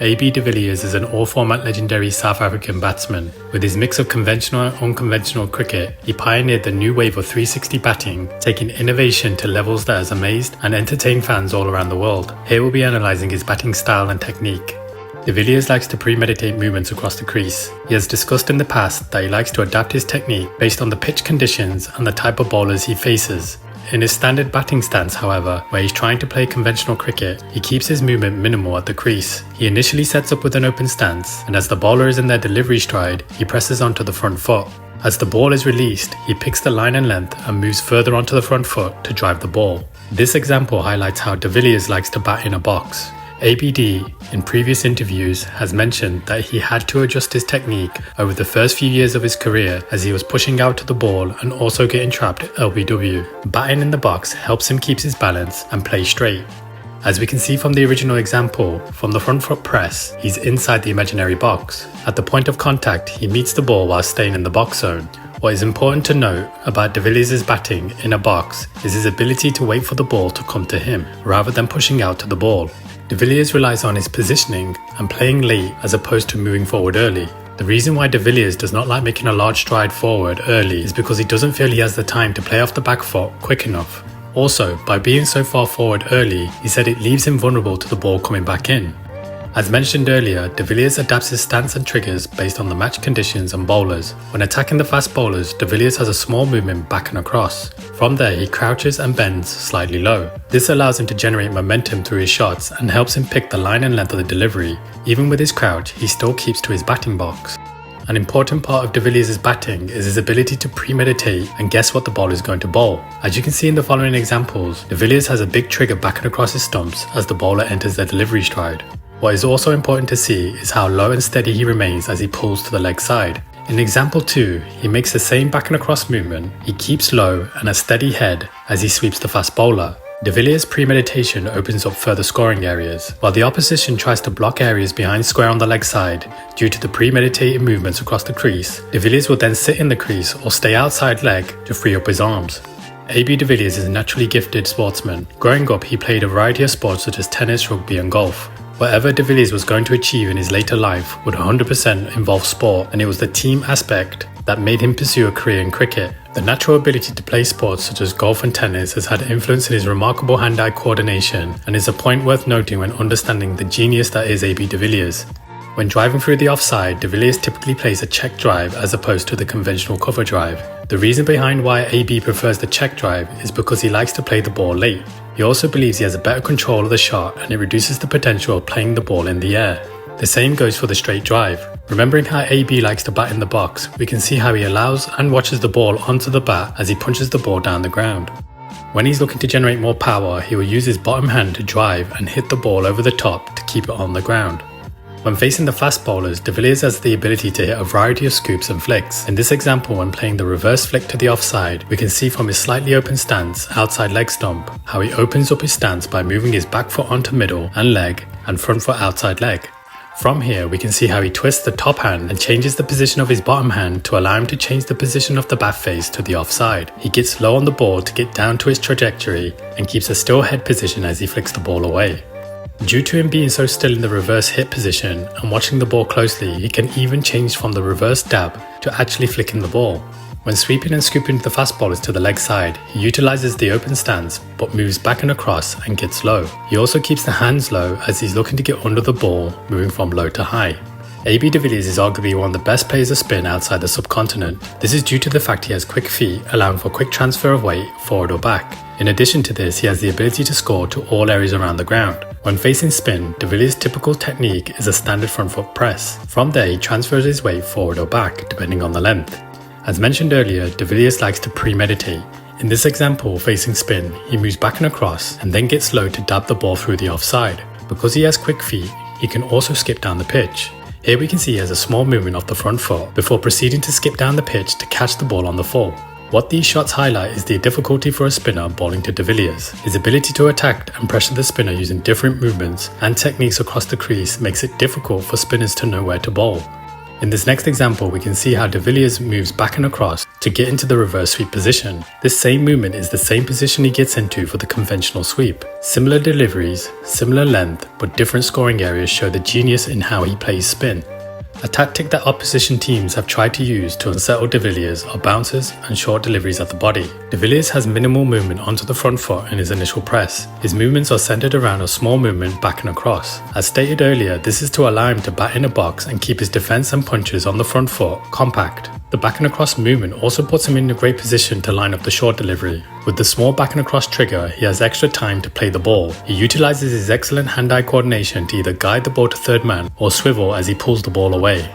AB de Villiers is an all-format legendary South African batsman. With his mix of conventional and unconventional cricket, he pioneered the new wave of 360 batting, taking innovation to levels that has amazed and entertained fans all around the world. Here we'll be analysing his batting style and technique. De Villiers likes to premeditate movements across the crease. He has discussed in the past that he likes to adapt his technique based on the pitch conditions and the type of bowlers he faces. In his standard batting stance, however, where he's trying to play conventional cricket, he keeps his movement minimal at the crease. He initially sets up with an open stance, and as the bowler is in their delivery stride, he presses onto the front foot. As the ball is released, he picks the line and length and moves further onto the front foot to drive the ball. This example highlights how de Villiers likes to bat in a box. ABD, in previous interviews, has mentioned that he had to adjust his technique over the first few years of his career as he was pushing out to the ball and also getting trapped at LBW. Batting in the box helps him keep his balance and play straight. As we can see from the original example, from the front foot press, he's inside the imaginary box. At the point of contact, he meets the ball while staying in the box zone. What is important to note about de Villiers' batting in a box is his ability to wait for the ball to come to him, rather than pushing out to the ball. De Villiers relies on his positioning and playing late as opposed to moving forward early. The reason why de Villiers does not like making a large stride forward early is because he doesn't feel he has the time to play off the back foot quick enough. Also, by being so far forward early, he said it leaves him vulnerable to the ball coming back in. As mentioned earlier, de Villiers adapts his stance and triggers based on the match conditions and bowlers. When attacking the fast bowlers, de Villiers has a small movement back and across. From there, he crouches and bends slightly low. This allows him to generate momentum through his shots and helps him pick the line and length of the delivery. Even with his crouch, he still keeps to his batting box. An important part of de Villiers' batting is his ability to premeditate and guess what the ball is going to bowl. As you can see in the following examples, de Villiers has a big trigger back and across his stumps as the bowler enters their delivery stride. What is also important to see is how low and steady he remains as he pulls to the leg side. In example 2, he makes the same back and across movement. He keeps low and a steady head as he sweeps the fast bowler. De Villiers' premeditation opens up further scoring areas, while the opposition tries to block areas behind square on the leg side due to the premeditated movements across the crease. De Villiers will then sit in the crease or stay outside leg to free up his arms. AB de Villiers is a naturally gifted sportsman. Growing up, he played a variety of sports such as tennis, rugby and golf. Whatever de Villiers was going to achieve in his later life would 100% involve sport, and it was the team aspect that made him pursue a career in cricket. The natural ability to play sports such as golf and tennis has had influence in his remarkable hand-eye coordination and is a point worth noting when understanding the genius that is AB de Villiers. When driving through the offside, de Villiers typically plays a check drive as opposed to the conventional cover drive. The reason behind why AB prefers the check drive is because he likes to play the ball late. He also believes he has a better control of the shot and it reduces the potential of playing the ball in the air. The same goes for the straight drive. Remembering how AB likes to bat in the box, we can see how he allows and watches the ball onto the bat as he punches the ball down the ground. When he's looking to generate more power, he will use his bottom hand to drive and hit the ball over the top to keep it on the ground. When facing the fast bowlers, de Villiers has the ability to hit a variety of scoops and flicks. In this example, when playing the reverse flick to the offside, we can see from his slightly open stance, outside leg stump, how he opens up his stance by moving his back foot onto middle and leg and front foot outside leg. From here, we can see how he twists the top hand and changes the position of his bottom hand to allow him to change the position of the bat face to the offside. He gets low on the ball to get down to his trajectory and keeps a still head position as he flicks the ball away. Due to him being so still in the reverse hit position and watching the ball closely, he can even change from the reverse dab to actually flicking the ball. When sweeping and scooping the fast bowlers to the leg side, he utilizes the open stance but moves back and across and gets low. He also keeps the hands low as he's looking to get under the ball, moving from low to high. AB de Villiers is arguably one of the best players of spin outside the subcontinent. This is due to the fact he has quick feet, allowing for quick transfer of weight forward or back. In addition to this, he has the ability to score to all areas around the ground. When facing spin, de Villiers' typical technique is a standard front foot press. From there, he transfers his weight forward or back, depending on the length. As mentioned earlier, de Villiers likes to premeditate. In this example, facing spin, he moves back and across and then gets low to dab the ball through the offside. Because he has quick feet, he can also skip down the pitch. Here we can see he has a small movement off the front foot before proceeding to skip down the pitch to catch the ball on the full. What these shots highlight is the difficulty for a spinner bowling to de Villiers. His ability to attack and pressure the spinner using different movements and techniques across the crease makes it difficult for spinners to know where to bowl. In this next example, we can see how de Villiers moves back and across to get into the reverse sweep position. This same movement is the same position he gets into for the conventional sweep. Similar deliveries, similar length, but different scoring areas show the genius in how he plays spin. A tactic that opposition teams have tried to use to unsettle De Villiers are bounces and short deliveries at the body. De Villiers has minimal movement onto the front foot in his initial press. His movements are centered around a small movement back and across. As stated earlier, this is to allow him to bat in a box and keep his defense and punches on the front foot compact. The back and across movement also puts him in a great position to line up the short delivery. With the small back and across trigger, he has extra time to play the ball. He utilizes his excellent hand-eye coordination to either guide the ball to third man or swivel as he pulls the ball away.